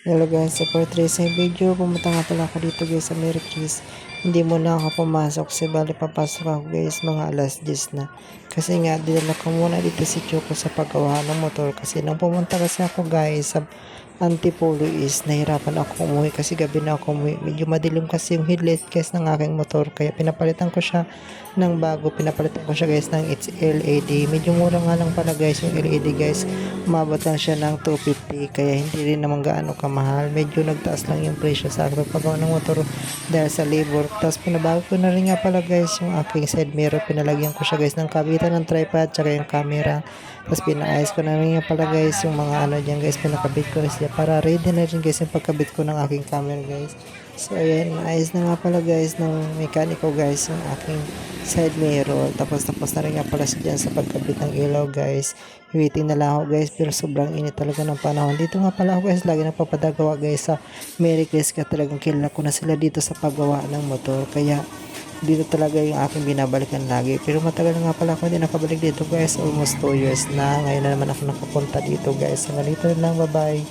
Hello guys, sa for today's video, pumunta nga pala ako dito guys sa Mary Chris. Hindi muna ako pumasok kasi bali papasok ako guys mga alas 10 na. Kasi nga dinala ko muna dito si Choco sa paggawa ng motor kasi nang pumunta kasi ako guys sa Antipolo is nahirapan ako umuwi kasi gabi na ako umuwi. Medyo madilim kasi yung headlight guys ng aking motor kaya pinapalitan ko siya ng bago. Pinapalitan ko siya guys ng it's LED. Medyo mura nga lang pala guys yung LED guys. Umabot lang siya ng 250 kaya hindi rin naman gaano kamahal. Medyo nagtaas lang yung presyo sa aking paggawa ng motor dahil sa labor. Tapos pinabago ko na rin nga pala guys yung aking side mirror. Pinalagyan ko siya guys ng kabitan ng tripod tsaka yung camera. Tapos pinaayos ko na rin nga pala guys yung mga ano dyan guys. Pinakabit ko na siya para ready na rin guys yung pagkabit ko ng aking camera guys. So ayan, naayos na nga pala guys ng mekaniko guys yung aking side mirror. Tapos na rin nga pala siya dyan sa pagkabit ng ilaw guys. Waiting na lang ako guys pero sobrang init talaga ng panahon. Dito nga pala ako guys, lagi nagpapadagawa guys sa Mary Chris ka talagang kilala ko na sila dito sa paggawa ng motor. Kaya dito talaga yung aking binabalikan lagi. Pero matagal na nga pala ako hindi nakabalik dito guys. Almost 2 years na. Ngayon na naman ako nakapunta dito guys. Hanggang dito na lang. Bye bye.